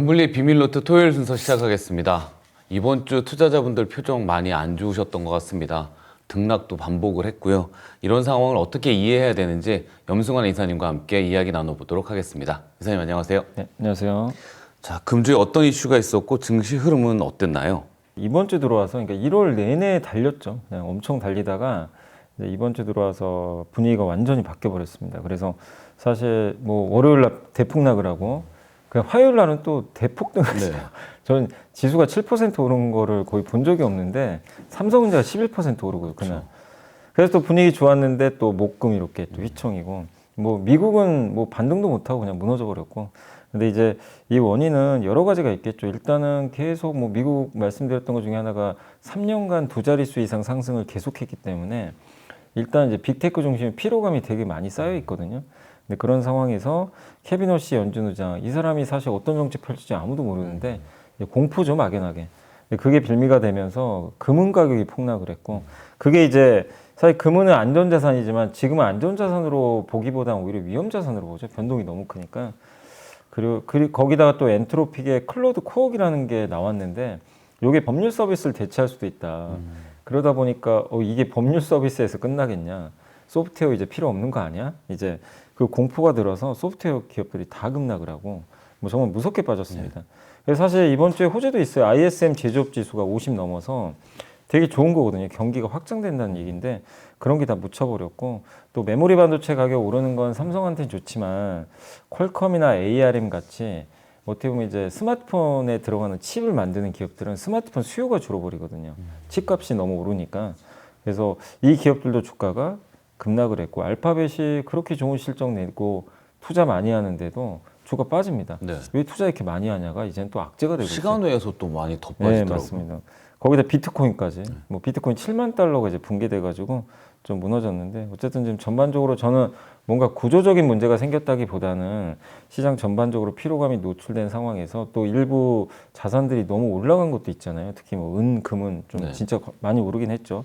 금블리 비밀노트 토요일 순서 시작하겠습니다. 이번 주 투자자분들 표정 많이 안 좋으셨던 것 같습니다. 등락도 반복을 했고요. 이런 상황을 어떻게 이해해야 되는지 염승환 이사님과 함께 이야기 나눠보도록 하겠습니다. 이사님 안녕하세요. 네, 안녕하세요. 자, 금주에 어떤 이슈가 있었고 증시 흐름은 어땠나요? 이번 주 들어와서 그러니까 1월 내내 달렸죠. 그냥 엄청 달리다가 이제 이번 주 들어와서 분위기가 완전히 바뀌어 버렸습니다. 그래서 사실 뭐 월요일 날 대폭락을 하고 그냥 화요일 날은 또 대폭등을 했어요. 네. 저는 지수가 7% 오른 거를 거의 본 적이 없는데 삼성전자가 11% 오르고요, 그날. 그래서 또 분위기 좋았는데 또 목금 이렇게 또 휘청이고 뭐 미국은 뭐 반등도 못 하고 그냥 무너져 버렸고. 근데 이제 이 원인은 여러 가지가 있겠죠. 일단은 계속 뭐 미국 말씀드렸던 것 중에 하나가 3년간 두 자릿수 이상 상승을 계속했기 때문에 일단 이제 빅테크 중심의 피로감이 되게 많이 쌓여 있거든요. 근데 그런 상황에서 케빈 호시 연준 의장, 이 사람이 사실 어떤 정책 펼칠지 아무도 모르는데 공포죠, 막연하게. 근데 그게 빌미가 되면서 금은 가격이 폭락을 했고, 그게 이제 사실 금은 안전자산이지만 지금은 안전자산으로 보기보다는 오히려 위험자산으로 보죠. 변동이 너무 크니까. 그리고 거기다가 또 엔트로픽의 클로드 코어기라는 게 나왔는데 이게 법률 서비스를 대체할 수도 있다. 그러다 보니까 이게 법률 서비스에서 끝나겠냐? 소프트웨어 이제 필요 없는 거 아니야? 이제 그 공포가 들어서 소프트웨어 기업들이 다 급락을 하고 뭐 정말 무섭게 빠졌습니다. 그래서 사실 이번 주에 호재도 있어요. ISM 제조업 지수가 50 넘어서 되게 좋은 거거든요. 경기가 확장된다는 얘기인데 그런 게 다 묻혀버렸고, 또 메모리 반도체 가격 오르는 건 삼성한테는 좋지만 퀄컴이나 ARM 같이 어떻게 보면 이제 스마트폰에 들어가는 칩을 만드는 기업들은 스마트폰 수요가 줄어버리거든요. 칩값이 너무 오르니까. 그래서 이 기업들도 주가가 급락을 했고, 알파벳이 그렇게 좋은 실적 내고 투자 많이 하는데도 주가 빠집니다. 네. 왜 투자 이렇게 많이 하냐가 이제는 또 악재가 되고 있어요. 시간 외에서 또 많이 더 네, 빠지더라고요. 맞습니다. 거기다 비트코인까지. 뭐 비트코인 7만 달러가 이제 붕괴돼가지고 좀 무너졌는데, 어쨌든 지금 전반적으로 저는 뭔가 구조적인 문제가 생겼다기보다는 시장 전반적으로 피로감이 노출된 상황에서 또 일부 자산들이 너무 올라간 것도 있잖아요. 특히 뭐 금은 좀 네. 진짜 많이 오르긴 했죠.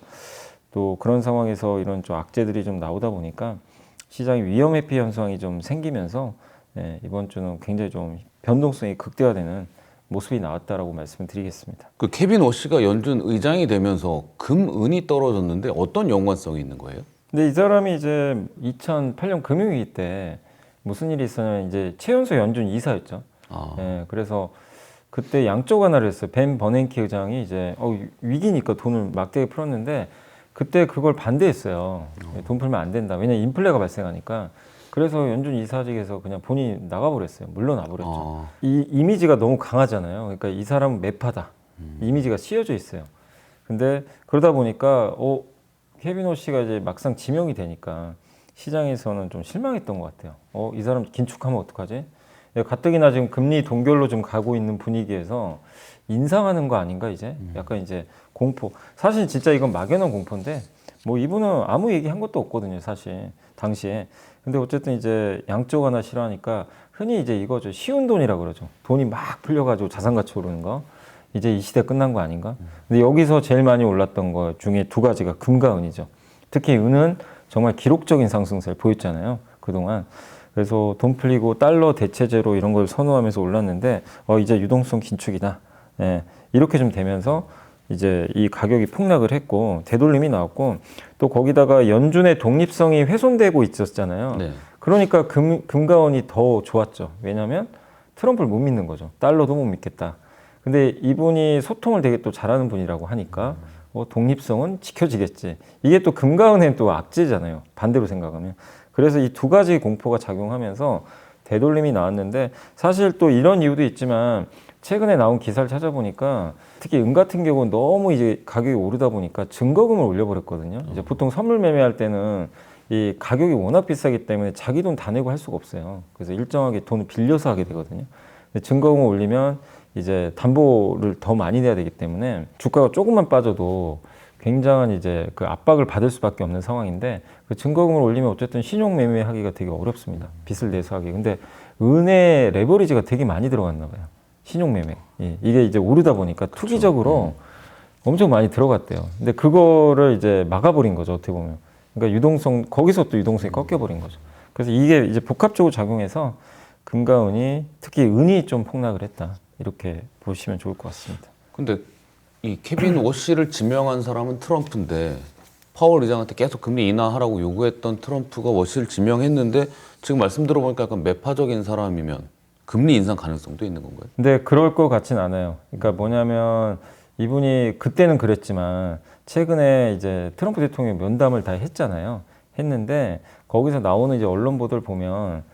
또 그런 상황에서 이런 좀 악재들이 좀 나오다 보니까 시장이 위험 회피 현상이 좀 생기면서 이번 주는 굉장히 좀 변동성이 극대화되는 모습이 나왔다라고 말씀을 드리겠습니다. 그 케빈 오씨가 연준 의장이 되면서 금은이 떨어졌는데 어떤 연관성이 있는 거예요? 근데 이 사람이 이제 2008년 금융위기 때 무슨 일이 있었냐면 이제 최연소 연준 이사였죠. 그래서 그때 양쪽 하나를 했어요. 벤 버냉키 의장이 이제 위기니까 돈을 막대기 풀었는데 그때 그걸 반대했어요. 돈 풀면 안 된다. 왜냐면 인플레가 발생하니까. 그래서 연준 이사직에서 그냥 본인이 나가버렸어요. 물러나버렸죠. 이 이미지가 너무 강하잖아요. 그러니까 이 사람은 매파다. 이미지가 씌어져 있어요. 근데 그러다 보니까 케빈 호씨가 이제 막상 지명이 되니까 시장에서는 좀 실망했던 것 같아요. 이 사람 긴축하면 어떡하지? 가뜩이나 지금 금리 동결로 좀 가고 있는 분위기에서 인상하는 거 아닌가 이제? 약간 이제 공포. 사실 진짜 이건 막연한 공포인데 뭐 이분은 아무 얘기 한 것도 없거든요, 사실 당시에. 근데 어쨌든 이제 양쪽 하나 싫어하니까 흔히 이제 이거죠. 쉬운 돈이라고 그러죠. 돈이 막 풀려가지고 자산 가치 오르는 거. 이제 이 시대 끝난 거 아닌가? 근데 여기서 제일 많이 올랐던 것 중에 두 가지가 금과 은이죠. 특히 은은 정말 기록적인 상승세를 보였잖아요, 그동안. 그래서 돈 풀리고 달러 대체제로 이런 걸 선호하면서 올랐는데 이제 유동성 긴축이다. 이렇게 좀 되면서 이제 이 가격이 폭락을 했고 되돌림이 나왔고, 또 거기다가 연준의 독립성이 훼손되고 있었잖아요. 네. 그러니까 금과 은이 더 좋았죠. 왜냐하면 트럼프를 못 믿는 거죠. 달러도 못 믿겠다. 근데 이분이 소통을 되게 또 잘하는 분이라고 하니까 독립성은 지켜지겠지. 이게 또 금과 은의 또 악재잖아요, 반대로 생각하면. 그래서 이 두 가지 공포가 작용하면서 되돌림이 나왔는데, 사실 또 이런 이유도 있지만 최근에 나온 기사를 찾아보니까 특히 은 같은 경우는 너무 이제 가격이 오르다 보니까 증거금을 올려버렸거든요. 이제 보통 선물 매매할 때는 이 가격이 워낙 비싸기 때문에 자기 돈 다 내고 할 수가 없어요. 그래서 일정하게 돈을 빌려서 하게 되거든요. 근데 증거금을 올리면 이제 담보를 더 많이 내야 되기 때문에 주가가 조금만 빠져도 굉장한 이제 그 압박을 받을 수밖에 없는 상황인데, 그 증거금을 올리면 어쨌든 신용 매매하기가 되게 어렵습니다. 빚을 내서 하기. 근데 은의 레버리지가 되게 많이 들어갔나 봐요. 신용 매매. 이게 이제 오르다 보니까 투기적으로 엄청 많이 들어갔대요. 근데 그거를 이제 막아버린 거죠, 어떻게 보면. 그러니까 유동성, 거기서 또 유동성이 꺾여버린 거죠. 그래서 이게 이제 복합적으로 작용해서 금과 은이, 특히 은이 좀 폭락을 했다. 이렇게 보시면 좋을 것 같습니다. 근데 이 케빈 워시를 지명한 사람은 트럼프인데 파월 의장한테 계속 금리 인하하라고 요구했던 트럼프가 워시를 지명했는데 지금 말씀 들어보니까 약간 매파적인 사람이면 금리 인상 가능성도 있는 건가요? 근데 그럴 것 같진 않아요. 그러니까 뭐냐면 이분이 그때는 그랬지만 최근에 이제 트럼프 대통령이 면담을 다 했잖아요. 했는데 거기서 나오는 이제 언론 보도를 보면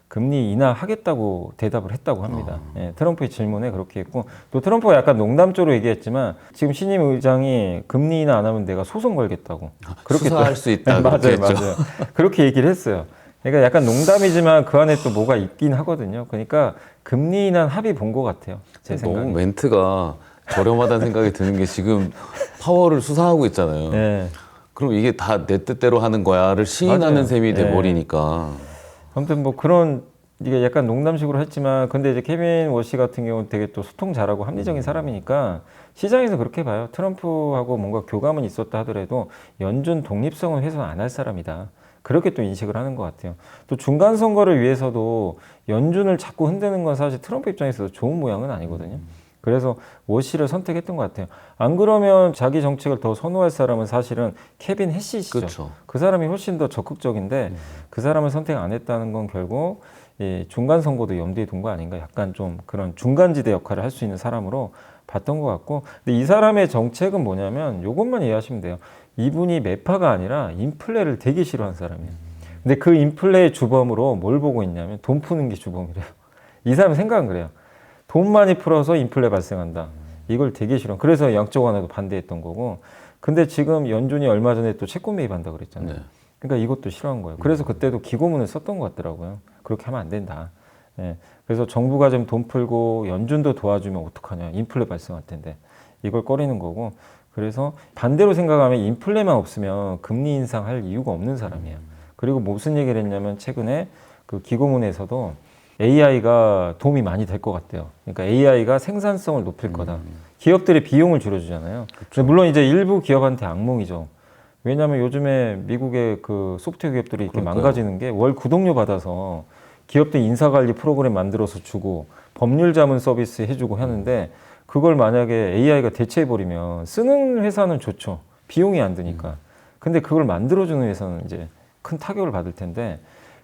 금리 인하하겠다고 대답을 했다고 합니다. 예, 트럼프의 질문에 그렇게 했고 또 트럼프가 약간 농담조로 얘기했지만 지금 신임 의장이 금리 인하 안 하면 내가 소송 걸겠다고 그렇게 수사할 수 있다 그렇게 맞아요, 했죠. 맞아요. 그렇게 얘기를 했어요. 그러니까 약간 농담이지만 그 안에 또 뭐가 있긴 하거든요. 그러니까 금리 인하 합의 본 것 같아요. 제 너무 생각에. 멘트가 저렴하다는 생각이 드는 게 지금 파월을 수사하고 있잖아요. 네. 그럼 이게 다 내 뜻대로 하는 거야를 시인하는 맞아요. 셈이 네. 돼버리니까. 아무튼 뭐 그런 이게 약간 농담식으로 했지만 근데 이제 케빈 워시 같은 경우는 되게 또 소통 잘하고 합리적인 사람이니까 시장에서 그렇게 봐요. 트럼프하고 뭔가 교감은 있었다 하더라도 연준 독립성은 훼손 안 할 사람이다. 그렇게 또 인식을 하는 것 같아요. 또 중간 선거를 위해서도 연준을 자꾸 흔드는 건 사실 트럼프 입장에서도 좋은 모양은 아니거든요. 그래서 워시를 선택했던 것 같아요. 안 그러면 자기 정책을 더 선호할 사람은 사실은 케빈 해시시죠. 그렇죠. 그 사람이 훨씬 더 적극적인데 그 사람을 선택 안 했다는 건 결국 이 중간 선거도 염두에 둔 거 아닌가. 약간 좀 그런 중간지대 역할을 할 수 있는 사람으로 봤던 것 같고, 근데 이 사람의 정책은 뭐냐면 이것만 이해하시면 돼요. 이분이 매파가 아니라 인플레를 되게 싫어하는 사람이에요. 근데 그 인플레의 주범으로 뭘 보고 있냐면 돈 푸는 게 주범이래요. 이 사람 생각은 그래요. 돈 많이 풀어서 인플레 발생한다. 이걸 되게 싫어. 그래서 양적 완화도 반대했던 거고. 근데 지금 연준이 얼마 전에 또 채권 매입한다 그랬잖아요. 네. 그러니까 이것도 싫어한 거예요. 그래서 그때도 기고문을 썼던 것 같더라고요. 그렇게 하면 안 된다. 예. 그래서 정부가 좀 돈 풀고 연준도 도와주면 어떡하냐. 인플레 발생할 텐데. 이걸 꺼리는 거고. 그래서 반대로 생각하면 인플레만 없으면 금리 인상할 이유가 없는 사람이에요. 그리고 무슨 얘기를 했냐면 최근에 그 기고문에서도 AI가 도움이 많이 될 것 같대요. 그러니까 AI가 생산성을 높일 거다. 기업들의 비용을 줄여주잖아요. 근데 물론 이제 일부 기업한테 악몽이죠. 왜냐하면 요즘에 미국의 그 소프트웨어 기업들이 이렇게 그러니까요. 망가지는 게 월 구독료 받아서 기업들 인사관리 프로그램 만들어서 주고 법률 자문 서비스 해주고 하는데 그걸 만약에 AI가 대체해버리면 쓰는 회사는 좋죠. 비용이 안 드니까. 근데 그걸 만들어주는 회사는 이제 큰 타격을 받을 텐데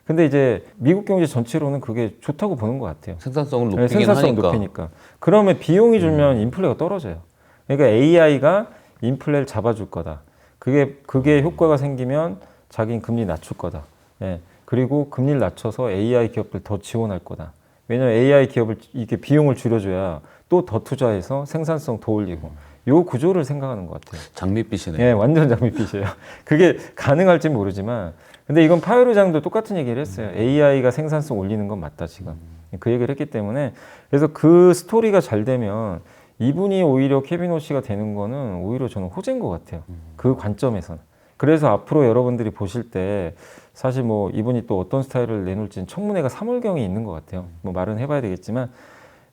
근데 이제 미국 경제 전체로는 그게 좋다고 보는 것 같아요. 생산성을 네, 높이긴 생산성 하니까. 높이니까. 그러면 비용이 줄면 인플레가 떨어져요. 그러니까 AI가 인플레를 잡아줄 거다. 그게 효과가 생기면 자기는 금리 낮출 거다. 예. 그리고 금리를 낮춰서 AI 기업들 더 지원할 거다. 왜냐하면 AI 기업을 이렇게 비용을 줄여줘야 또 더 투자해서 생산성 더 올리고. 요 구조를 생각하는 것 같아요. 장밋빛이네요. 예, 완전 장밋빛이에요. 그게 가능할지 모르지만, 근데 이건 파웰 의장도 똑같은 얘기를 했어요. AI가 생산성 올리는 건 맞다, 지금. 그 얘기를 했기 때문에. 그래서 그 스토리가 잘 되면 이분이 오히려 케빈 워시가 되는 거는 오히려 저는 호재인 것 같아요. 그 관점에서는. 그래서 앞으로 여러분들이 보실 때 사실 뭐 이분이 또 어떤 스타일을 내놓을지는 청문회가 3월경에 있는 것 같아요. 뭐 말은 해봐야 되겠지만,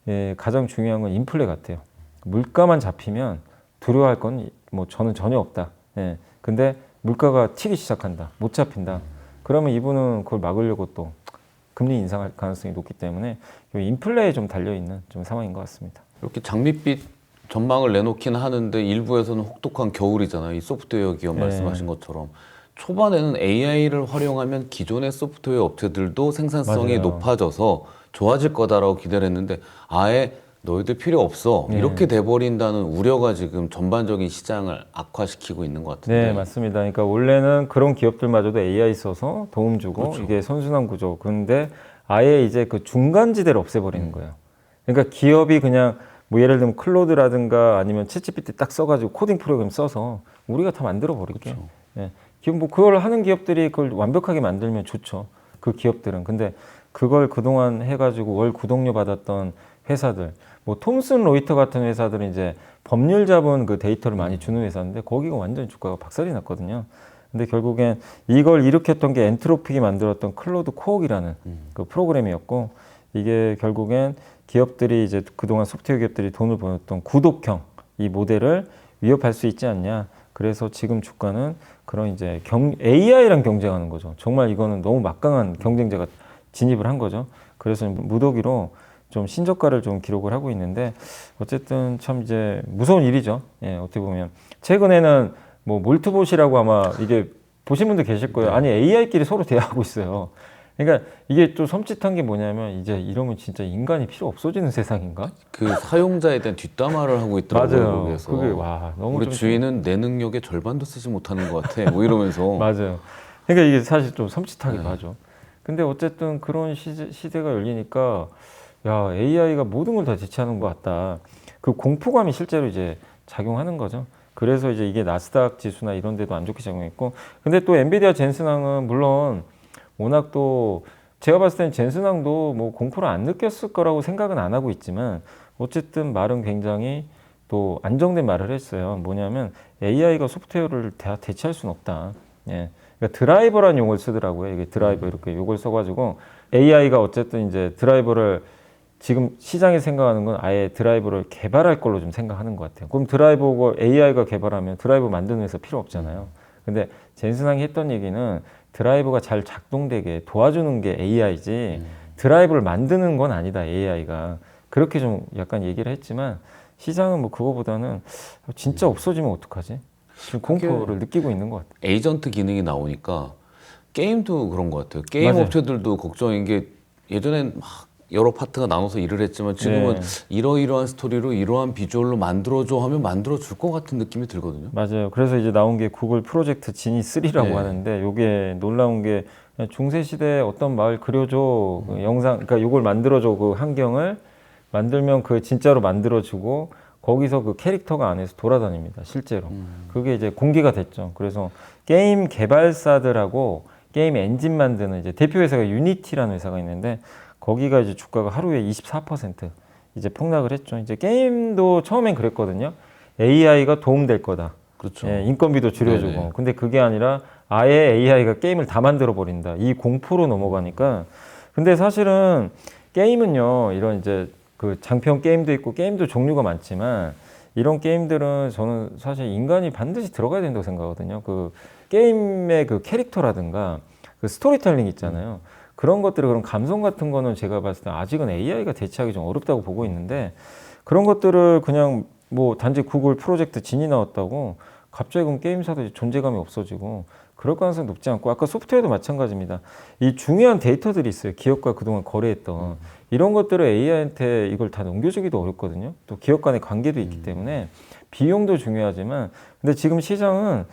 예, 가장 중요한 건 인플레 같아요. 물가만 잡히면 두려워할 건 뭐 저는 전혀 없다. 예. 근데 물가가 튀기 시작한다. 못 잡힌다. 그러면 이분은 그걸 막으려고 또 금리 인상할 가능성이 높기 때문에 인플레에 좀 달려있는 좀 상황인 것 같습니다. 이렇게 장밋빛 전망을 내놓긴 하는데 일부에서는 혹독한 겨울이잖아요. 이 소프트웨어 기업 말씀하신 것처럼. 초반에는 AI를 활용하면 기존의 소프트웨어 업체들도 생산성이 맞아요. 높아져서 좋아질 거다라고 기대를 했는데 아예 너희들 필요 없어. 이렇게 돼버린다는 우려가 지금 전반적인 시장을 악화시키고 있는 것 같은데. 네, 맞습니다. 그러니까 원래는 그런 기업들마저도 AI 써서 도움 주고 그렇죠. 이게 선순환 구조. 근데 아예 이제 그 중간지대를 없애버리는 거예요. 그러니까 기업이 그냥 뭐 예를 들면 클로드라든가 아니면 챗GPT 딱 써가지고 코딩 프로그램 써서 우리가 다 만들어 버릴게. 그렇죠. 예. 기업 뭐 그걸 하는 기업들이 그걸 완벽하게 만들면 좋죠. 그 기업들은. 근데 그걸 그동안 해가지고 월 구독료 받았던 회사들, 뭐 톰슨 로이터 같은 회사들은 이제 법률 잡은 그 데이터를 많이 주는 회사인데 거기가 완전 주가가 박살이 났거든요. 근데 결국엔 이걸 일으켰던 게 엔트로픽이 만들었던 클로드 코옥이라는 그 프로그램이었고 이게 결국엔 기업들이 이제 그동안 소프트웨어 기업들이 돈을 벌었던 구독형 이 모델을 위협할 수 있지 않냐. 그래서 지금 주가는 그런 이제 AI랑 경쟁하는 거죠. 정말 이거는 너무 막강한 경쟁자가 진입을 한 거죠. 그래서 무더기로 좀 신저가를 좀 기록을 하고 있는데 어쨌든 참 이제 무서운 일이죠. 예, 어떻게 보면 최근에는 뭐 몰트봇이라고 아마 이게 보신 분들 계실 거예요. 아니 AI끼리 서로 대화하고 있어요. 그러니까 이게 또 섬찟한 게 뭐냐면 이제 이러면 진짜 인간이 필요 없어지는 세상인가? 그 사용자에 대한 뒷담화를 하고 있더라고요. 맞아요. 거기에서. 그게 와 너무 우리 좀 주인은 내 능력의 절반도 쓰지 못하는 것 같아. 뭐 이러면서. 맞아요. 그러니까 이게 사실 좀 섬찟하기도 네. 하죠. 근데 어쨌든 그런 시대가 열리니까 야 AI가 모든 걸 다 대체하는 것 같다. 그 공포감이 실제로 이제 작용하는 거죠. 그래서 이제 이게 나스닥 지수나 이런 데도 안 좋게 작용했고, 근데 또 엔비디아 젠슨항은 물론 워낙 또 제가 봤을 땐 젠슨항도 뭐 공포를 안 느꼈을 거라고 생각은 안 하고 있지만 어쨌든 말은 굉장히 또 안정된 말을 했어요. 뭐냐면 AI가 소프트웨어를 다 대체할 수는 없다. 예. 그러니까 드라이버라는 용어를 쓰더라고요. 이게 드라이버 이렇게 요걸 써가지고 AI가 어쨌든 이제 드라이버를 지금 시장에 생각하는 건 아예 드라이버를 개발할 걸로 좀 생각하는 것 같아요. 그럼 드라이버가 AI가 개발하면 드라이버 만드는 회사 필요 없잖아요. 근데 젠슨항이 했던 얘기는 드라이버가 잘 작동되게 도와주는 게 AI지 드라이버를 만드는 건 아니다 AI가. 그렇게 좀 약간 얘기를 했지만 시장은 뭐 그거보다는 진짜 없어지면 어떡하지? 지금 공포를 느끼고 있는 것 같아요. 에이전트 기능이 나오니까 게임도 그런 것 같아요. 게임 맞아요. 업체들도 걱정인 게 예전엔 막 여러 파트가 나눠서 일을 했지만 지금은 이러이러한 스토리로 이러한 비주얼로 만들어줘 하면 만들어줄 것 같은 느낌이 들거든요. 맞아요. 그래서 이제 나온 게 구글 프로젝트 지니 3라고 네. 하는데 요게 놀라운 게 중세 시대에 어떤 마을 그려줘 그 영상 그러니까 요걸 만들어줘 그 환경을 만들면 그 진짜로 만들어주고 거기서 그 캐릭터가 안에서 돌아다닙니다. 실제로. 그게 이제 공개가 됐죠. 그래서 게임 개발사들하고 게임 엔진 만드는 이제 대표 회사가 유니티라는 회사가 있는데 거기가 이제 주가가 하루에 24% 이제 폭락을 했죠. 이제 게임도 처음엔 그랬거든요. AI가 도움될 거다. 그렇죠. 예, 인건비도 줄여주고. 네네. 근데 그게 아니라 아예 AI가 게임을 다 만들어 버린다. 이 공포로 넘어가니까. 근데 사실은 게임은요, 이런 이제 그 장편 게임도 있고 게임도 종류가 많지만 이런 게임들은 저는 사실 인간이 반드시 들어가야 된다고 생각하거든요. 그 게임의 그 캐릭터라든가 그 스토리텔링 있잖아요. 그런 것들을 그런 감성 같은 거는 제가 봤을 때 아직은 AI가 대체하기 좀 어렵다고 보고 있는데 그런 것들을 그냥 뭐 단지 구글 프로젝트 진이 나왔다고 갑자기 그럼 게임사들이 존재감이 없어지고 그럴 가능성이 높지 않고 아까 소프트웨어도 마찬가지입니다. 이 중요한 데이터들이 있어요. 기업과 그동안 거래했던 이런 것들을 AI한테 이걸 다 넘겨주기도 어렵거든요. 또 기업 간의 관계도 있기 때문에 비용도 중요하지만 근데 지금 시장은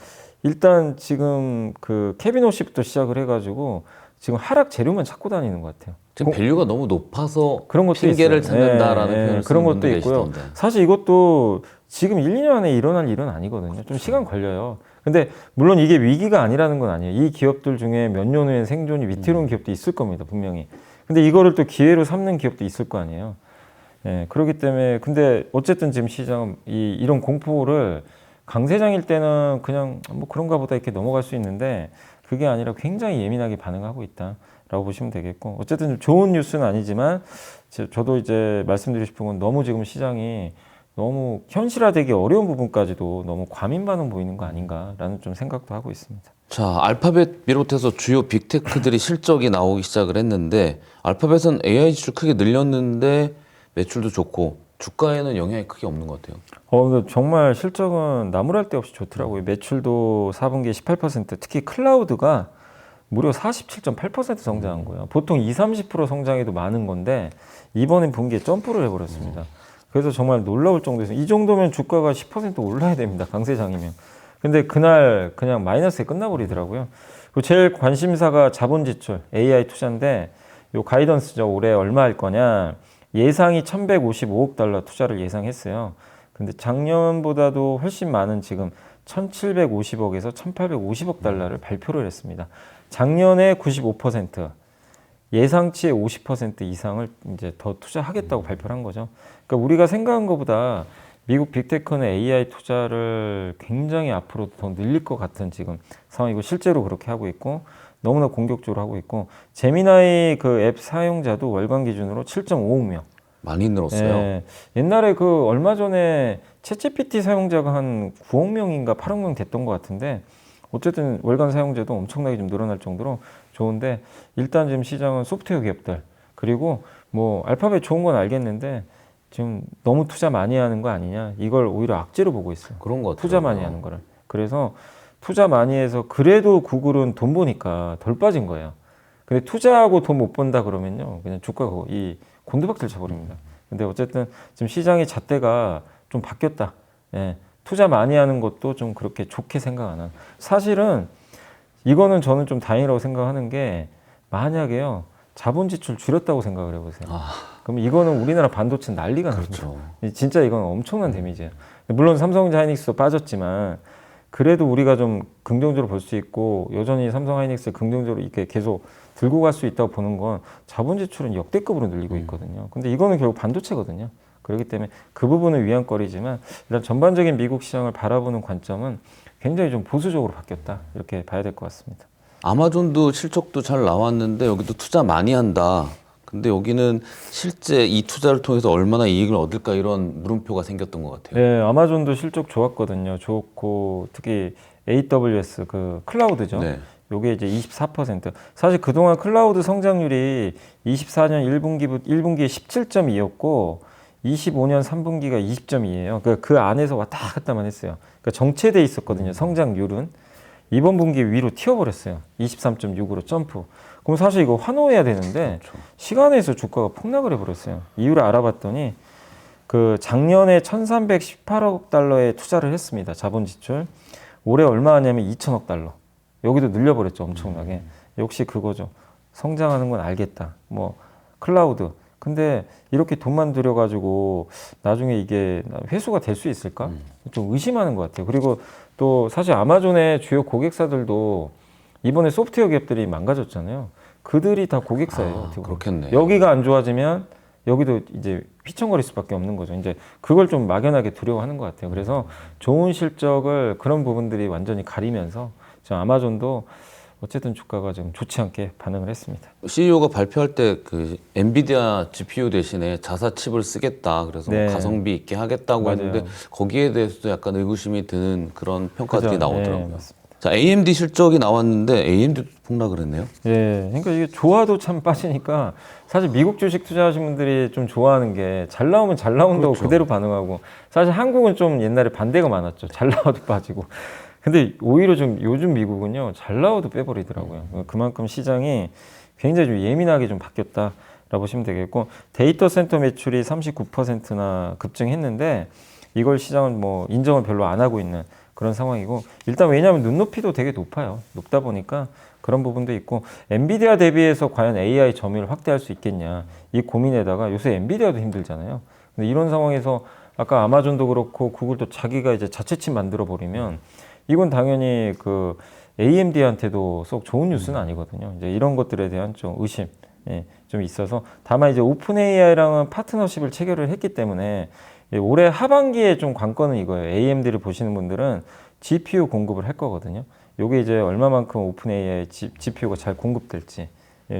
일단 지금 그 케빈 오시부터 시작을 해가지고 지금 하락 재료만 찾고 다니는 것 같아요. 지금 밸류가 너무 높아서 그런 것도 핑계를 있어요. 찾는다라는 표현을 그런 쓰는 것도 분들 있고요. 계시던데. 사실 이것도 지금 1, 2년 안에 일어날 일은 아니거든요. 좀 시간 걸려요. 근데 물론 이게 위기가 아니라는 건 아니에요. 이 기업들 중에 몇 년 후엔 생존이 위태로운 기업도 있을 겁니다. 분명히. 근데 이거를 또 기회로 삼는 기업도 있을 거 아니에요. 예, 그렇기 때문에 근데 어쨌든 지금 시장은 이런 공포를 강세장일 때는 그냥 뭐 그런가 보다 이렇게 넘어갈 수 있는데 그게 아니라 굉장히 예민하게 반응하고 있다라고 보시면 되겠고 어쨌든 좀 좋은 뉴스는 아니지만 저도 이제 말씀드리고 싶은 건 너무 지금 시장이 너무 현실화되기 어려운 부분까지도 너무 과민 반응 보이는 거 아닌가라는 좀 생각도 하고 있습니다. 자, 알파벳 비롯해서 주요 빅테크들이 실적이 나오기 시작을 했는데 알파벳은 AI 지출 크게 늘렸는데 매출도 좋고 주가에는 영향이 크게 없는 것 같아요. 근데 정말 실적은 나무랄 데 없이 좋더라고요. 매출도 4분기에 18%, 특히 클라우드가 무려 47.8% 성장한 거예요. 보통 20-30% 성장해도 많은 건데 이번엔 분기에 점프를 해버렸습니다. 그래서 정말 놀라울 정도에서 이 정도면 주가가 10% 올라야 됩니다. 강세장이면. 근데 그날 그냥 마이너스에 끝나버리더라고요. 그리고 제일 관심사가 자본 지출, AI 투자인데 요 가이던스죠. 올해 얼마 할 거냐. 예상이 1155억 달러 투자를 예상했어요. 근데 작년보다도 훨씬 많은 지금 1750억에서 1850억 달러를 발표를 했습니다. 작년에 95%, 예상치의 50% 이상을 이제 더 투자하겠다고 발표를 한 거죠. 그러니까 우리가 생각한 것보다 미국 빅테크는 AI 투자를 굉장히 앞으로 더 늘릴 것 같은 지금 상황이고 실제로 그렇게 하고 있고 너무나 공격적으로 하고 있고 제미나이 그 앱 사용자도 월간 기준으로 7.5억 명. 많이 늘었어요. 예, 옛날에 그 얼마 전에 챗GPT 사용자가 한 9억 명인가 8억 명 됐던 것 같은데 어쨌든 월간 사용자도 엄청나게 좀 늘어날 정도로 좋은데 일단 지금 시장은 소프트웨어 기업들 그리고 뭐 알파벳 좋은 건 알겠는데 지금 너무 투자 많이 하는 거 아니냐. 이걸 오히려 악재로 보고 있어요. 그런 것 같아요. 투자 많이 하는 거를. 그래서 투자 많이 해서 그래도 구글은 돈 버니까 덜 빠진 거예요. 근데 투자하고 돈 못 번다 그러면요. 그냥 주가가 이 곤두박질 쳐버립니다. 근데 어쨌든 지금 시장의 잣대가 좀 바뀌었다. 예. 투자 많이 하는 것도 좀 그렇게 좋게 생각하는. 사실은 이거는 저는 좀 다행이라고 생각하는 게 만약에요. 자본 지출 줄였다고 생각을 해보세요. 그럼 이거는 우리나라 반도체 난리가 납니다. 그렇죠. 진짜 이건 엄청난 데미지예요. 물론 삼성전자 하이닉스도 빠졌지만 그래도 우리가 좀 긍정적으로 볼 수 있고 여전히 삼성 하이닉스를 긍정적으로 이렇게 계속 들고 갈 수 있다고 보는 건 자본 지출은 역대급으로 늘리고 있거든요. 근데 이거는 결국 반도체거든요. 그렇기 때문에 그 부분은 위안거리지만 일단 전반적인 미국 시장을 바라보는 관점은 굉장히 좀 보수적으로 바뀌었다. 이렇게 봐야 될 것 같습니다. 아마존도 실적도 잘 나왔는데 여기도 투자 많이 한다. 근데 여기는 실제 이 투자를 통해서 얼마나 이익을 얻을까 이런 물음표가 생겼던 것 같아요. 네, 아마존도 실적 좋았거든요. 좋고 특히 AWS 그 클라우드죠. 네. 요게 이제 24%. 사실 그동안 클라우드 성장률이 24년 1분기에 17.2였고 25년 3분기가 20.2예요. 그 안에서 왔다 갔다만 했어요. 그러니까 정체돼 있었거든요. 성장률은. 이번 분기 위로 튀어버렸어요. 23.6으로 점프. 그럼 사실 이거 환호해야 되는데 그렇죠. 시간에서 주가가 폭락을 해버렸어요. 이유를 알아봤더니 그 작년에 1,318억 달러에 투자를 했습니다. 자본 지출. 올해 얼마 하냐면 2,000억 달러. 여기도 늘려버렸죠. 엄청나게. 역시 그거죠. 성장하는 건 알겠다. 뭐 클라우드. 근데 이렇게 돈만 들여가지고 나중에 이게 회수가 될 수 있을까? 좀 의심하는 것 같아요. 그리고 또 사실 아마존의 주요 고객사들도 이번에 소프트웨어 기업들이 망가졌잖아요. 그들이 다 고객사예요. 어떻게 보면. 그렇겠네. 여기가 안 좋아지면 여기도 이제 휘청거릴 수밖에 없는 거죠. 이제 그걸 좀 막연하게 두려워하는 것 같아요. 그래서 좋은 실적을 그런 부분들이 완전히 가리면서 지금 아마존도 어쨌든 주가가 좀 좋지 않게 반응을 했습니다. CEO가 발표할 때 그 엔비디아 GPU 대신에 자사 칩을 쓰겠다. 그래서 뭐 네. 가성비 있게 하겠다고 맞아요. 했는데 거기에 대해서도 약간 의구심이 드는 그런 평가들이 그죠? 나오더라고요. 네, 맞습니다. 자, AMD 실적이 나왔는데 AMD도 폭락을 했네요. 예, 그러니까 이게 좋아도 참 빠지니까 사실 미국 주식 투자하신 분들이 좀 좋아하는 게 잘 나오면 잘 나온다고 그렇죠. 그대로 반응하고 사실 한국은 좀 옛날에 반대가 많았죠. 잘 나와도 빠지고. 근데 오히려 좀 요즘 미국은요 잘 나와도 빼버리더라고요. 그만큼 시장이 굉장히 좀 예민하게 좀 바뀌었다라고 보시면 되겠고 데이터 센터 매출이 39%나 급증했는데 이걸 시장은 뭐 인정을 별로 안 하고 있는 그런 상황이고 일단 왜냐하면 눈높이도 되게 높아요. 높다 보니까 그런 부분도 있고 엔비디아 대비해서 과연 AI 점유율을 확대할 수 있겠냐 이 고민에다가 요새 엔비디아도 힘들잖아요. 근데 이런 상황에서 아까 아마존도 그렇고 구글도 자기가 이제 자체칩 만들어 버리면 이건 당연히 그 AMD한테도 썩 좋은 뉴스는 아니거든요. 이제 이런 것들에 대한 좀 의심 좀 있어서 다만 이제 오픈 AI랑은 파트너십을 체결을 했기 때문에 올해 하반기에 좀 관건은 이거예요. AMD를 보시는 분들은 GPU 공급을 할 거거든요. 요게 이제 얼마만큼 오픈 AI GPU가 잘 공급될지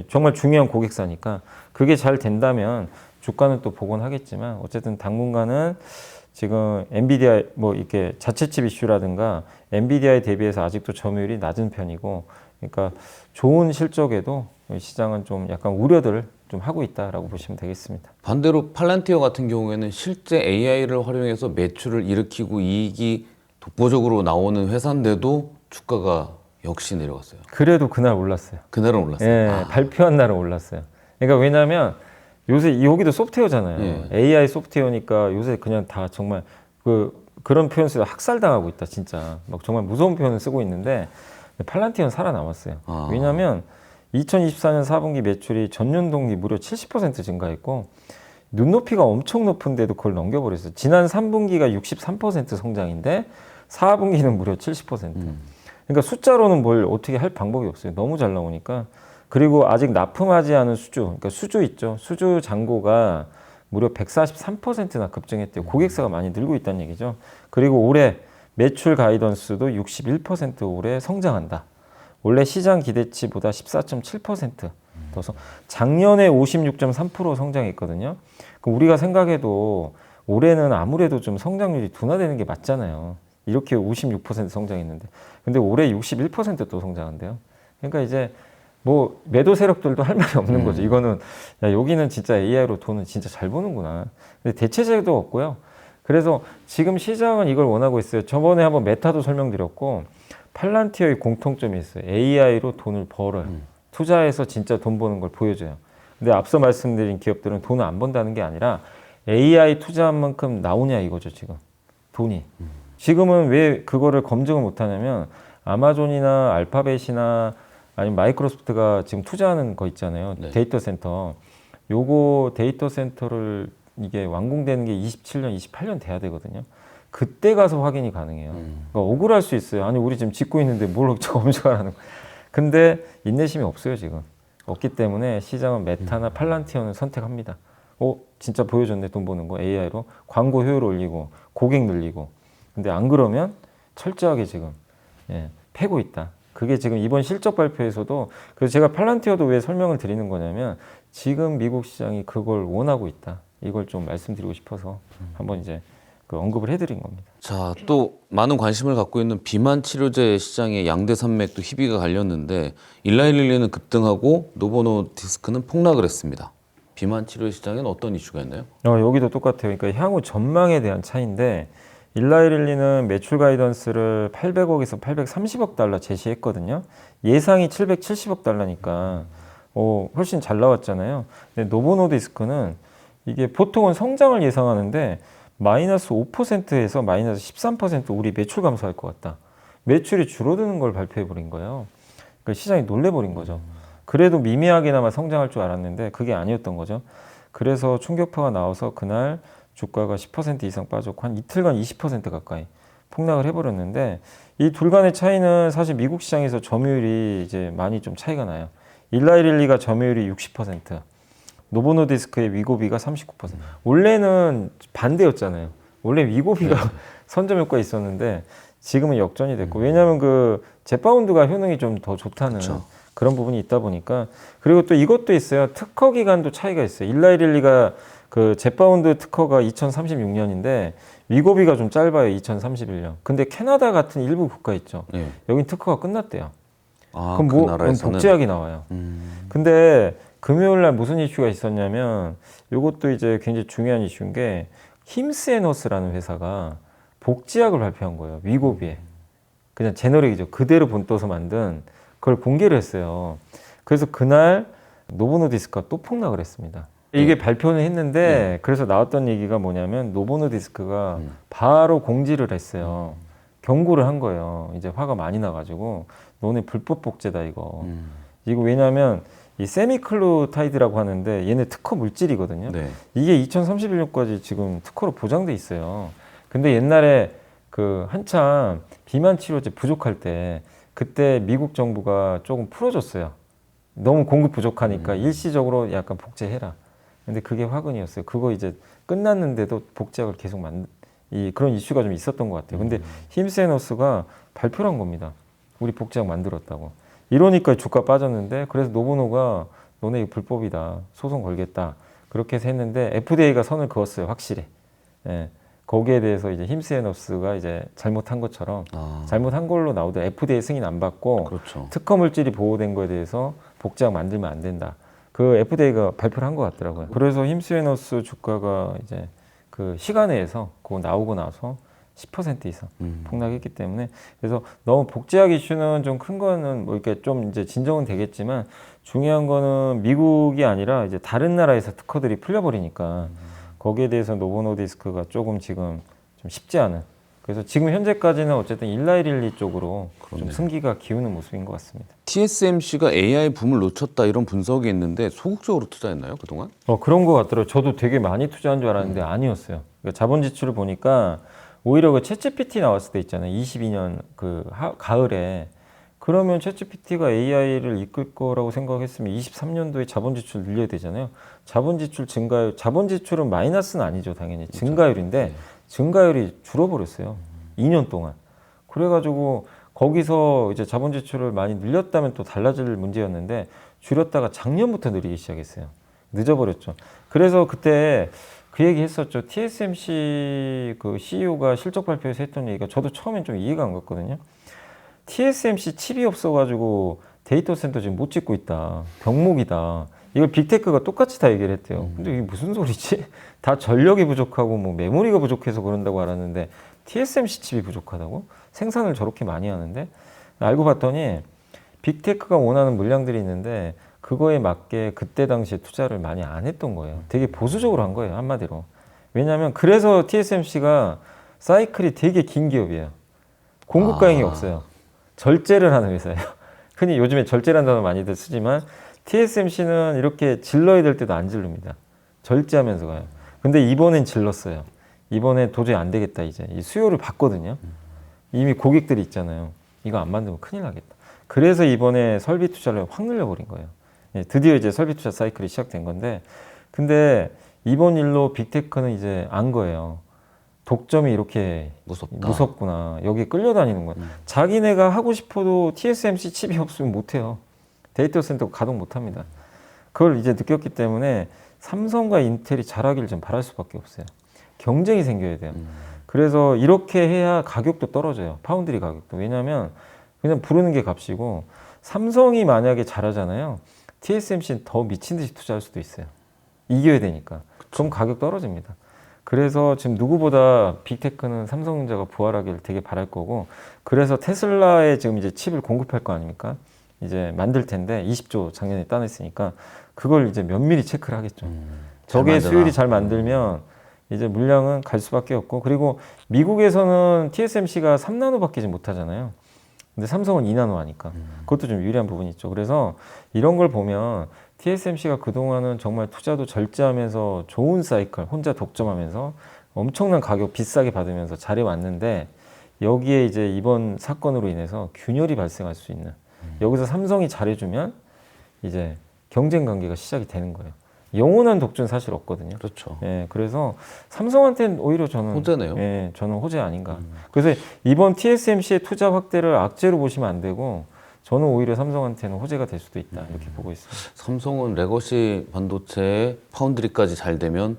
정말 중요한 고객사니까 그게 잘 된다면 주가는 또 복원하겠지만 어쨌든 당분간은 지금 엔비디아 뭐 이렇게 자체칩 이슈라든가 엔비디아에 대비해서 아직도 점유율이 낮은 편이고 그러니까 좋은 실적에도 시장은 좀 약간 우려들을 좀 하고 있다라고 보시면 되겠습니다. 반대로 팔란티어 같은 경우에는 실제 AI를 활용해서 매출을 일으키고 이익이 독보적으로 나오는 회사인데도 주가가 역시 내려갔어요. 그래도 그날 올랐어요. 그날은 올랐어요. 예, 발표한 날은 올랐어요. 그러니까 왜냐하면 요새 여기도 소프트웨어잖아요. AI 소프트웨어니까 요새 그냥 다 정말 그런 표현 쓰다 학살당하고 있다 진짜. 막 정말 무서운 표현을 쓰고 있는데 팔란티어는 살아남았어요. 왜냐하면 2024년 4분기 매출이 전년 동기 무려 70% 증가했고 눈높이가 엄청 높은데도 그걸 넘겨버렸어요. 지난 3분기가 63% 성장인데 4분기는 무려 70%. 그러니까 숫자로는 뭘 어떻게 할 방법이 없어요. 너무 잘 나오니까. 그리고 아직 납품하지 않은 수주, 그러니까 수주 있죠. 수주 잔고가 무려 143%나 급증했대요. 고객사가 많이 늘고 있다는 얘기죠. 그리고 올해 매출 가이던스도 61% 올해 성장한다. 원래 시장 기대치보다 14.7% 더서 작년에 56.3% 성장했거든요. 그럼 우리가 생각해도 올해는 아무래도 좀 성장률이 둔화되는 게 맞잖아요. 이렇게 56% 성장했는데. 근데 올해 61%또 성장한대요. 그러니까 이제 뭐 매도 세력들도 할 말이 없는 거죠. 이거는 야, 여기는 진짜 AI로 돈은 진짜 잘 버는구나. 근데 대체제도 없고요. 그래서 지금 시장은 이걸 원하고 있어요. 저번에 한번 메타도 설명드렸고 팔란티어의 공통점이 있어요. AI로 돈을 벌어요. 투자해서 진짜 돈 버는 걸 보여줘요. 근데 앞서 말씀드린 기업들은 돈을 안 번다는 게 아니라 AI 투자한 만큼 나오냐 이거죠, 지금. 돈이. 지금은 왜 그거를 검증을 못 하냐면 아마존이나 알파벳이나 아니면 마이크로소프트가 지금 투자하는 거 있잖아요. 네. 데이터 센터. 요거 데이터 센터를 이게 완공되는 게 27년, 28년 돼야 되거든요. 그때 가서 확인이 가능해요. 그러니까 억울할 수 있어요. 아니, 우리 지금 짓고 있는데 뭘 검증을 하는 거야. 근데 인내심이 없어요, 지금. 없기 때문에 시장은 메타나 팔란티어는 선택합니다. 진짜 보여줬네, 돈 버는 거. AI로. 광고 효율 올리고, 고객 늘리고. 근데 안 그러면 철저하게 지금, 패고 있다. 그게 지금 이번 실적 발표에서도, 그래서 제가 팔란티어도 왜 설명을 드리는 거냐면, 지금 미국 시장이 그걸 원하고 있다. 이걸 좀 말씀드리고 싶어서 한번 이제 그 언급을 해드린 겁니다. 자, 또 많은 관심을 갖고 있는 비만 치료제 시장의 양대 산맥도 희비가 갈렸는데 일라이릴리는 급등하고 노보노디스크는 폭락을 했습니다. 비만 치료 시장에는 어떤 이슈가 있나요? 여기도 똑같아요. 그러니까 향후 전망에 대한 차이인데 일라이릴리는 매출 가이던스를 800억에서 830억 달러 제시했거든요. 예상이 770억 달러니까 훨씬 잘 나왔잖아요. 근데 노보노디스크는 이게 보통은 성장을 예상하는데 마이너스 5%에서 마이너스 13% 우리 매출 감소할 것 같다. 매출이 줄어드는 걸 발표해버린 거예요. 그러니까 시장이 놀래버린 거죠. 그래도 미미하게나마 성장할 줄 알았는데 그게 아니었던 거죠. 그래서 충격파가 나와서 그날 주가가 10% 이상 빠졌고 한 이틀간 20% 가까이 폭락을 해버렸는데 이 둘 간의 차이는 사실 미국 시장에서 점유율이 이제 많이 좀 차이가 나요. 일라이릴리가 점유율이 60%, 노보노디스크의 위고비가 39%. 원래는 반대였잖아요. 원래 위고비가 선점 효과 있었는데 지금은 역전이 됐고 왜냐하면 그 제파운드가 효능이 좀 더 좋다는 그쵸. 그런 부분이 있다 보니까 그리고 또 이것도 있어요. 특허 기간도 차이가 있어요. 일라이릴리가 그 제파운드 특허가 2036년인데 위고비가 좀 짧아요. 2031년. 근데 캐나다 같은 일부 국가 있죠. 네. 여긴 특허가 끝났대요. 아, 그럼 그 뭐 나라에서는 복제약이 나와요. 근데 금요일 날 무슨 이슈가 있었냐면 이것도 이제 굉장히 중요한 이슈인 게 힘스앤허스라는 회사가 복제약을 발표한 거예요. 위고비에. 그냥 제너릭이죠. 그대로 본떠서 만든 그걸 공개를 했어요. 그래서 그날 노보노디스크가 또 폭락을 했습니다. 이게 발표는 했는데 그래서 나왔던 얘기가 뭐냐면 노보노디스크가 바로 공지를 했어요. 경고를 한 거예요. 이제 화가 많이 나가지고 너네 불법 복제다 이거. 이거 왜냐면 이 세미클루타이드라고 하는데 얘네 특허 물질이거든요. 네. 이게 2031년까지 지금 특허로 보장돼 있어요. 근데 옛날에 그 한참 비만 치료제 부족할 때 그때 미국 정부가 조금 풀어줬어요. 너무 공급 부족하니까 일시적으로 약간 복제해라. 근데 그게 화근이었어요. 그거 이제 끝났는데도 복제약을 계속 그런 이슈가 좀 있었던 것 같아요. 근데 힘스앤허스가 발표를 한 겁니다. 우리 복제약 만들었다고. 이러니까 주가 빠졌는데 그래서 노보노가 너네 이거 불법이다. 소송 걸겠다. 그렇게 해서 했는데 FDA가 선을 그었어요. 확실히. 예. 거기에 대해서 이제 힘스앤허스가 이제 잘못한 것처럼 잘못한 걸로 나오더 FDA 승인 안 받고 그렇죠. 특허 물질이 보호된 거에 대해서 복제약 만들면 안 된다. 그 FDA가 발표를 한 것 같더라고요. 그래서 힘스앤허스 주가가 이제 그 시간에서 그거 나오고 나서 10% 이상 폭락했기 때문에 그래서 너무 복제약 이슈는 좀 큰 거는 뭐 이렇게 좀 이제 진정은 되겠지만 중요한 거는 미국이 아니라 이제 다른 나라에서 특허들이 풀려버리니까 거기에 대해서 노보노디스크가 조금 지금 좀 쉽지 않은 그래서 지금 현재까지는 어쨌든 일라이릴리 쪽으로 좀 승기가 기우는 모습인 것 같습니다. TSMC가 AI 붐을 놓쳤다 이런 분석이 있는데 소극적으로 투자했나요 그동안? 그런 것 같더라고요. 저도 되게 많이 투자한 줄 알았는데 아니었어요. 그러니까 자본 지출을 보니까 오히려 그 챗GPT 나왔을 때 있잖아요. 22년 그 가을에 그러면 챗GPT가 AI를 이끌 거라고 생각했으면 23년도에 자본 지출 늘려야 되잖아요. 자본 지출 증가율, 자본 지출은 마이너스는 아니죠, 당연히. 증가율인데 증가율이 줄어버렸어요. 2년 동안. 그래가지고 거기서 이제 자본 지출을 많이 늘렸다면 또 달라질 문제였는데 줄였다가 작년부터 늘리기 시작했어요. 늦어버렸죠. 그래서 그때 그 얘기 했었죠. TSMC 그 CEO가 실적 발표에서 했던 얘기가 저도 처음엔 좀 이해가 안 갔거든요. TSMC 칩이 없어가지고 데이터 센터 지금 못 짓고 있다. 병목이다. 이걸 빅테크가 똑같이 다 얘기를 했대요. 근데 이게 무슨 소리지? 다 전력이 부족하고 뭐 메모리가 부족해서 그런다고 알았는데 TSMC 칩이 부족하다고? 생산을 저렇게 많이 하는데? 알고 봤더니 빅테크가 원하는 물량들이 있는데 그거에 맞게 그때 당시에 투자를 많이 안 했던 거예요. 되게 보수적으로 한 거예요, 한마디로. 왜냐하면 그래서 TSMC가 사이클이 되게 긴 기업이에요. 공급 과잉이 없어요. 절제를 하는 회사예요. 흔히 요즘에 절제라는 단어 많이들 쓰지만 TSMC는 이렇게 질러야 될 때도 안 질릅니다. 절제하면서 가요. 근데 이번엔 질렀어요. 이번에 도저히 안 되겠다 이제. 이 수요를 봤거든요. 이미 고객들이 있잖아요. 이거 안 만들면 큰일 나겠다. 그래서 이번에 설비 투자를 확 늘려버린 거예요. 예, 드디어 이제 설비 투자 사이클이 시작된 건데, 근데 이번 일로 빅테크는 이제 안 거예요. 독점이 이렇게 무섭구나. 여기 끌려다니는 거야. 자기네가 하고 싶어도 TSMC 칩이 없으면 못해요. 데이터 센터 가동 못합니다. 그걸 이제 느꼈기 때문에 삼성과 인텔이 잘하길 좀 바랄 수밖에 없어요. 경쟁이 생겨야 돼요. 그래서 이렇게 해야 가격도 떨어져요. 파운드리 가격도. 왜냐하면 그냥 부르는 게 값이고, 삼성이 만약에 잘하잖아요. TSMC는 더 미친 듯이 투자할 수도 있어요. 이겨야 되니까. 그럼 가격 떨어집니다. 그래서 지금 누구보다 빅테크는 삼성전자가 부활하기를 되게 바랄 거고, 그래서 테슬라에 지금 이제 칩을 공급할 거 아닙니까? 이제 만들 텐데 20조 작년에 따냈으니까 그걸 이제 면밀히 체크를 하겠죠. 저게 수율이 잘 만들면 이제 물량은 갈 수밖에 없고, 그리고 미국에서는 TSMC가 3나노밖에 못 하잖아요. 근데 삼성은 2나노 하니까 그것도 좀 유리한 부분이 있죠. 그래서 이런 걸 보면 TSMC가 그동안은 정말 투자도 절제하면서 좋은 사이클 혼자 독점하면서 엄청난 가격 비싸게 받으면서 잘해왔는데, 여기에 이제 이번 사건으로 인해서 균열이 발생할 수 있는, 여기서 삼성이 잘해주면 이제 경쟁 관계가 시작이 되는 거예요. 영원한 독주는 사실 없거든요. 그렇죠. 예, 그래서 삼성한테는 오히려 저는 호재네요. 예, 저는 호재 아닌가. 그래서 이번 TSMC의 투자 확대를 악재로 보시면 안 되고, 저는 오히려 삼성한테는 호재가 될 수도 있다 이렇게 보고 있습니다. 삼성은 레거시 반도체 파운드리까지 잘 되면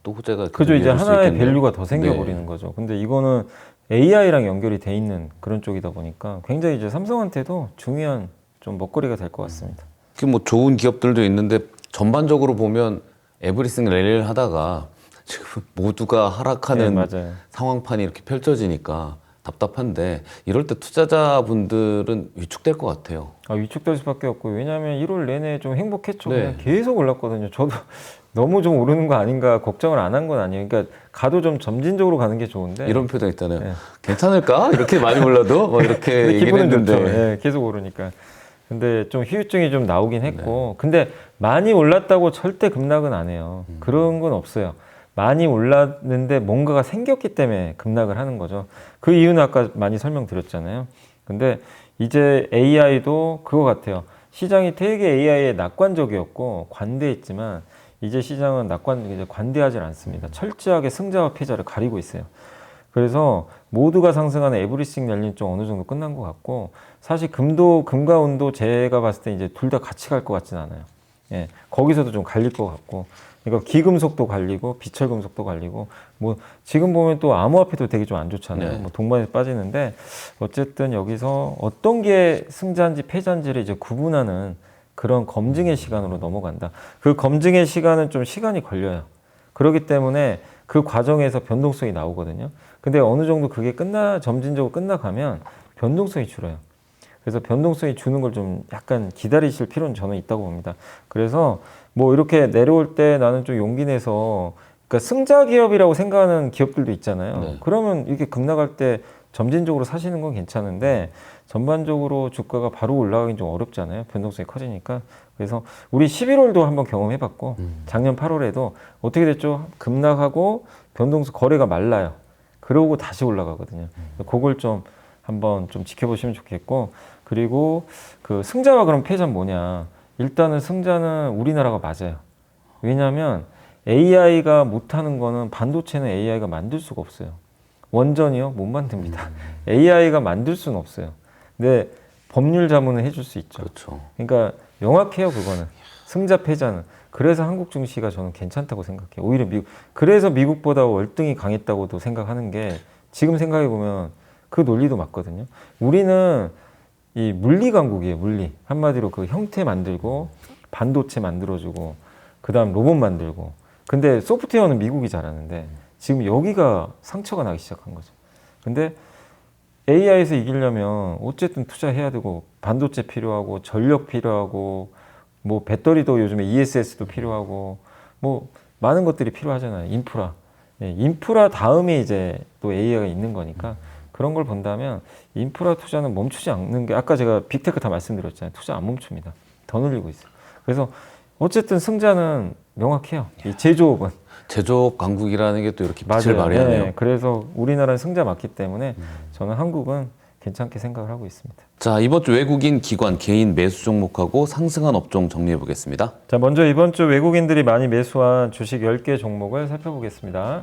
또 호재가 그죠. 이제 이어질 수 하나의 있겠네요. 밸류가 더 생겨버리는 거죠. 근데 이거는 AI랑 연결이 돼 있는 그런 쪽이다 보니까 굉장히 이제 삼성한테도 중요한 좀 먹거리가 될 것 같습니다. 뭐 좋은 기업들도 있는데 전반적으로 보면 에브리싱 랠리를 하다가 지금 모두가 하락하는 맞아요. 상황판이 이렇게 펼쳐지니까 답답한데, 이럴 때 투자자분들은 위축될 것 같아요. 위축될 수밖에 없고, 왜냐하면 1월 내내 좀 행복했죠. 네. 그냥 계속 올랐거든요. 저도 너무 좀 오르는 거 아닌가 걱정을 안 한 건 아니에요. 그러니까 가도 좀 점진적으로 가는 게 좋은데, 이런 표정 있잖아요. 네. 괜찮을까? 이렇게 많이 올라도 뭐 이렇게 근데 얘기를 기분은 했는데. 좋죠. 예, 계속 오르니까. 근데 좀 휴유증이 좀 나오긴 했고, 근데 많이 올랐다고 절대 급락은 안 해요. 그런 건 없어요. 많이 올랐는데 뭔가가 생겼기 때문에 급락을 하는 거죠. 그 이유는 아까 많이 설명드렸잖아요. 근데 이제 AI도 그거 같아요. 시장이 되게 AI에 낙관적이었고 관대했지만, 이제 시장은 이제 관대하지 않습니다. 철저하게 승자와 패자를 가리고 있어요. 그래서 모두가 상승하는 에브리싱 랠리는 좀 어느 정도 끝난 것 같고, 사실 금과 운도 제가 봤을 때 이제 둘 다 같이 갈 것 같진 않아요. 예, 거기서도 좀 갈릴 것 같고, 그러니까 기금속도 갈리고 비철금속도 갈리고, 뭐 지금 보면 또 암호화폐도 되게 좀 안 좋잖아요. 네. 뭐 동반에 빠지는데, 어쨌든 여기서 어떤 게 승자인지 패자인지를 이제 구분하는 그런 검증의 시간으로 넘어간다. 그 검증의 시간은 좀 시간이 걸려요. 그렇기 때문에 그 과정에서 변동성이 나오거든요. 근데 어느 정도 그게 점진적으로 끝나가면 변동성이 줄어요. 그래서 변동성이 주는 걸 좀 약간 기다리실 필요는 저는 있다고 봅니다. 그래서 뭐 이렇게 내려올 때 나는 좀 용기 내서, 그러니까 승자 기업이라고 생각하는 기업들도 있잖아요. 네. 그러면 이렇게 급락할 때 점진적으로 사시는 건 괜찮은데, 전반적으로 주가가 바로 올라가긴 좀 어렵잖아요. 변동성이 커지니까. 그래서 우리 11월도 한번 경험해봤고, 작년 8월에도 어떻게 됐죠? 급락하고 변동성 거래가 말라요. 그러고 다시 올라가거든요. 그걸 좀 한번 좀 지켜보시면 좋겠고, 그리고 그 승자와 그럼 패자는 뭐냐? 일단은 승자는 우리나라가 맞아요. 왜냐하면 AI가 못하는 거는, 반도체는 AI가 만들 수가 없어요. 원전이요? 못 만듭니다. AI가 만들 수는 없어요. 근데 법률 자문은 해줄 수 있죠. 그렇죠. 그러니까 명확해요, 그거는. 승자 패자는. 그래서 한국 증시가 저는 괜찮다고 생각해요. 오히려 그래서 미국보다 월등히 강했다고도 생각하는 게, 지금 생각해 보면 그 논리도 맞거든요. 우리는 이 물리 강국이에요. 물리. 한마디로 그 형태 만들고 반도체 만들어주고 그다음 로봇 만들고. 근데 소프트웨어는 미국이 잘하는데 지금 여기가 상처가 나기 시작한 거죠. 근데 AI에서 이기려면 어쨌든 투자해야 되고 반도체 필요하고 전력 필요하고 뭐 배터리도 요즘에 ESS도 필요하고 뭐 많은 것들이 필요하잖아요. 인프라. 예, 인프라 다음에 이제 또 AI가 있는 거니까 그런 걸 본다면 인프라 투자는 멈추지 않는 게 아까 제가 빅테크 다 말씀드렸잖아요. 투자 안 멈춥니다. 더 늘리고 있어요. 그래서 어쨌든 승자는 명확해요. 이 제조업은. 제조업 강국이라는 게 또 이렇게 빛을 맞아요. 발휘하네요. 네, 그래서 우리나라는 승자 맞기 때문에 저는 한국은 괜찮게 생각을 하고 있습니다. 자, 이번 주 외국인 기관 개인 매수 종목하고 상승한 업종 정리해 보겠습니다. 자, 먼저 이번 주 외국인들이 많이 매수한 주식 10개 종목을 살펴보겠습니다.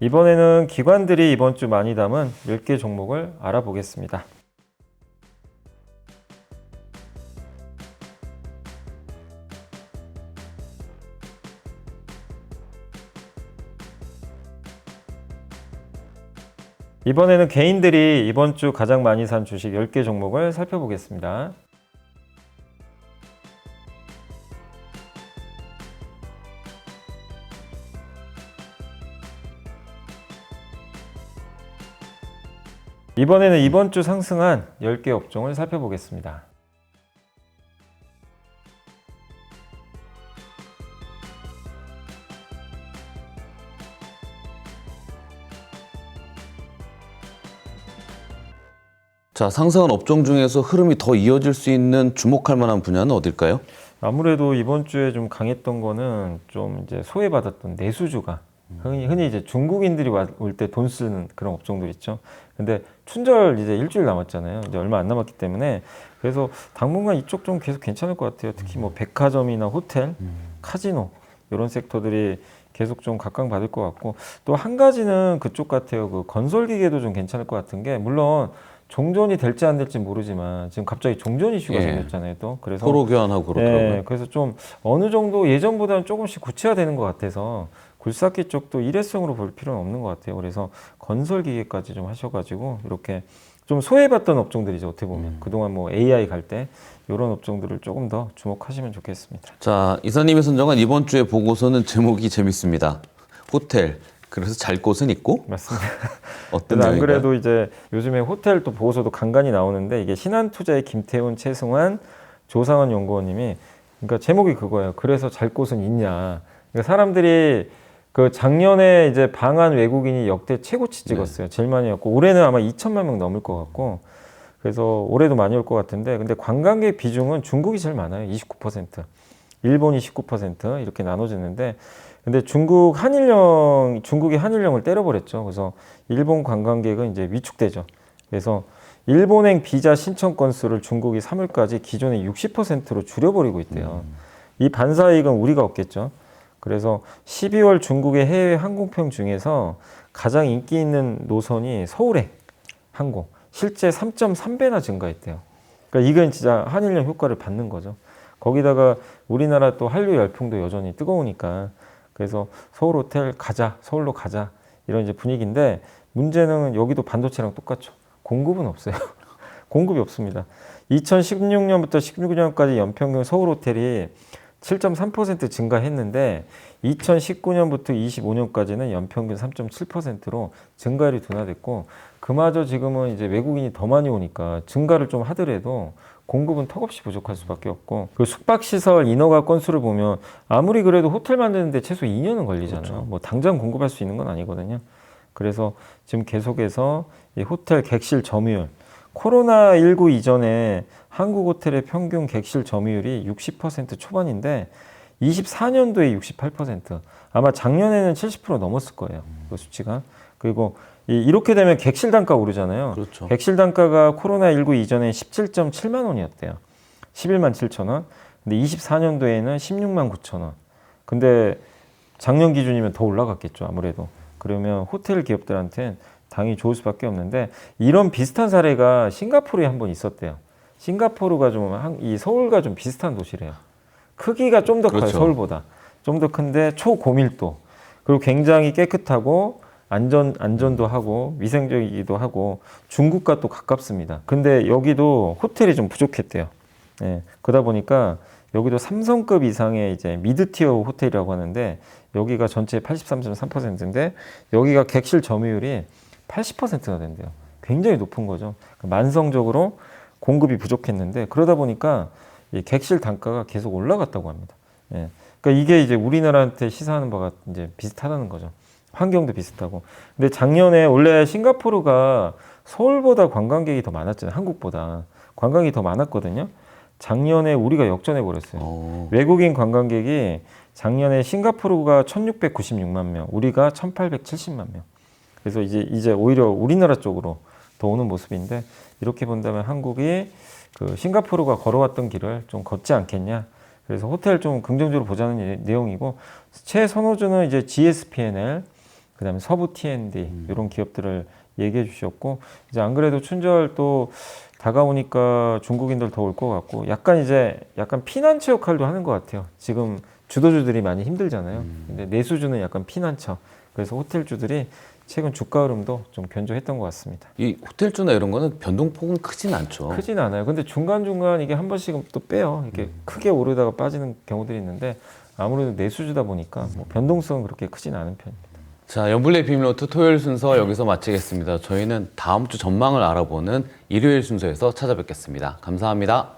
이번에는 기관들이 이번 주 많이 담은 10개 종목을 알아보겠습니다. 이번에는 개인들이 이번 주 가장 많이 산 주식 10개 종목을 살펴보겠습니다. 이번에는 이번 주 상승한 10개 업종을 살펴보겠습니다. 자, 상승한 업종 중에서 흐름이 더 이어질 수 있는 주목할 만한 분야는 어딜까요? 아무래도 이번 주에 좀 강했던 거는 좀 이제 소외받았던 내수주가 흔히 이제 중국인들이 올 때 돈 쓰는 그런 업종들 있죠. 근데 춘절 이제 일주일 남았잖아요. 이제 얼마 안 남았기 때문에 그래서 당분간 이쪽 좀 계속 괜찮을 것 같아요. 특히 뭐 백화점이나 호텔, 카지노 이런 섹터들이 계속 좀 각광받을 것 같고 또 한 가지는 그쪽 같아요. 그 건설 기계도 좀 괜찮을 것 같은 게 물론 종전이 될지 안 될지 모르지만 지금 갑자기 종전 이슈가 예. 생겼잖아요. 또 그래서 포로 교환하고 그렇더라고요. 네, 그래서 좀 어느 정도 예전보다는 조금씩 구체화되는 것 같아서 굴삭기 쪽도 일회성으로 볼 필요는 없는 것 같아요. 그래서 건설 기계까지 좀 하셔가지고 이렇게 좀 소외받던 업종들이죠. 어떻게 보면 그동안 뭐 AI 갈 때 이런 업종들을 조금 더 주목하시면 좋겠습니다. 자, 이사님이 선정한 이번 주의 보고서는 제목이 재밌습니다. 호텔. 그래서 잘 곳은 있고 맞습니다. 어떤 안 내용인가요? 그래도 이제 요즘에 호텔 또 보고서도 간간히 나오는데 이게 신한투자의 김태훈, 최승환, 조상원 연구원님이 그러니까 제목이 그거예요. 그래서 잘 곳은 있냐. 그러니까 사람들이 그 작년에 이제 방한 외국인이 역대 최고치 찍었어요. 제일 많이 왔고 올해는 아마 2천만 명 넘을 것 같고 그래서 올해도 많이 올 것 같은데 근데 관광객 비중은 중국이 제일 많아요. 29%, 일본이 19% 이렇게 나눠지는데 근데 중국이 한일령을 때려버렸죠. 그래서 일본 관광객은 이제 위축되죠. 그래서 일본행 비자 신청 건수를 중국이 3월까지 기존의 60%로 줄여버리고 있대요. 이 반사이익은 우리가 얻겠죠. 그래서 12월 중국의 해외 항공편 중에서 가장 인기 있는 노선이 서울행 항공. 실제 3.3배나 증가했대요. 그러니까 이건 진짜 한일령 효과를 받는 거죠. 거기다가 우리나라 또 한류 열풍도 여전히 뜨거우니까 그래서 서울 호텔 가자, 서울로 가자 이런 이제 분위기인데 문제는 여기도 반도체랑 똑같죠. 공급은 없어요. 공급이 없습니다. 2016년부터 16년까지 연평균 서울 호텔이 7.3% 증가했는데 2019년부터 25년까지는 연평균 3.7%로 증가율이 둔화됐고 그마저 지금은 이제 외국인이 더 많이 오니까 증가를 좀 하더라도 공급은 턱없이 부족할 수밖에 없고 그 숙박시설 인허가 건수를 보면 아무리 그래도 호텔 만드는데 최소 2년은 걸리잖아요. 그렇죠. 뭐 당장 공급할 수 있는 건 아니거든요. 그래서 지금 계속해서 이 호텔 객실 점유율 코로나19 이전에 한국 호텔의 평균 객실 점유율이 60% 초반인데 24년도에 68%. 아마 작년에는 70% 넘었을 거예요. 그 수치가. 그리고 이렇게 되면 객실 단가 오르잖아요. 그렇죠. 객실 단가가 코로나19 이전에 17.7만 원이었대요. 11만 7천 원. 근데 24년도에는 16만 9천 원. 근데 작년 기준이면 더 올라갔겠죠. 아무래도. 그러면 호텔 기업들한테는 당연히 좋을 수밖에 없는데 이런 비슷한 사례가 싱가포르에 한번 있었대요. 싱가포르가 좀 이 서울과 좀 비슷한 도시래요. 크기가 좀 더 커요. 그렇죠. 서울보다. 좀 더 큰데 초고밀도. 그리고 굉장히 깨끗하고 안전도 하고 위생적이기도 하고 중국과 또 가깝습니다. 근데 여기도 호텔이 좀 부족했대요. 예, 그러다 보니까 여기도 3성급 이상의 이제 미드티어 호텔이라고 하는데 여기가 전체 83.3%인데 여기가 객실 점유율이 80%가 된대요. 굉장히 높은 거죠. 만성적으로 공급이 부족했는데 그러다 보니까 이 객실 단가가 계속 올라갔다고 합니다. 예. 그러니까 이게 이제 우리나라한테 시사하는 바가 이제 비슷하다는 거죠. 환경도 비슷하고. 근데 작년에 원래 싱가포르가 서울보다 관광객이 더 많았잖아요. 한국보다. 관광이 더 많았거든요. 작년에 우리가 역전해 버렸어요. 외국인 관광객이 작년에 싱가포르가 1696만 명, 우리가 1870만 명. 그래서 이제 오히려 우리나라 쪽으로 더 오는 모습인데 이렇게 본다면 한국이 그 싱가포르가 걸어왔던 길을 좀 걷지 않겠냐. 그래서 호텔 좀 긍정적으로 보자는 내용이고 최선호주는 이제 GSPNL, 그다음에 서부 T&D 이런 기업들을 얘기해 주셨고 이제 안 그래도 춘절 또 다가오니까 중국인들 더 올 것 같고 약간 피난처 역할도 하는 것 같아요. 지금 주도주들이 많이 힘들잖아요. 근데 내수주는 약간 피난처. 그래서 호텔주들이 최근 주가 흐름도 좀 견조했던 것 같습니다. 이 호텔주나 이런 거는 변동폭은 크진 않죠. 크진 않아요. 근데 중간중간 이게 한 번씩 또 빼요. 이렇게 크게 오르다가 빠지는 경우들이 있는데 아무래도 내수주다 보니까 뭐 변동성은 그렇게 크진 않은 편입니다. 자, 연불의 비밀노트 토요일 순서 여기서 마치겠습니다. 저희는 다음 주 전망을 알아보는 일요일 순서에서 찾아뵙겠습니다. 감사합니다.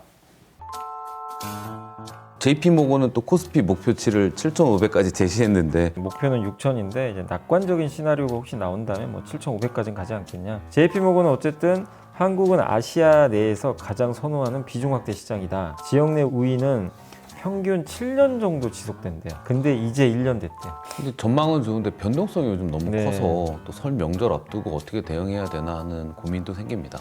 JP모건은 또 코스피 목표치를 7,500까지 제시했는데 목표는 6,000인데 이제 낙관적인 시나리오가 혹시 나온다면 뭐 7,500까지는 가지 않겠냐. JP모건은 어쨌든 한국은 아시아 내에서 가장 선호하는 비중 확대 시장이다. 지역 내 우위는 평균 7년 정도 지속된대요. 근데 이제 1년 됐대요. 근데 전망은 좋은데 변동성이 요즘 너무 네. 커서 또 설 명절 앞두고 어떻게 대응해야 되나 하는 고민도 생깁니다.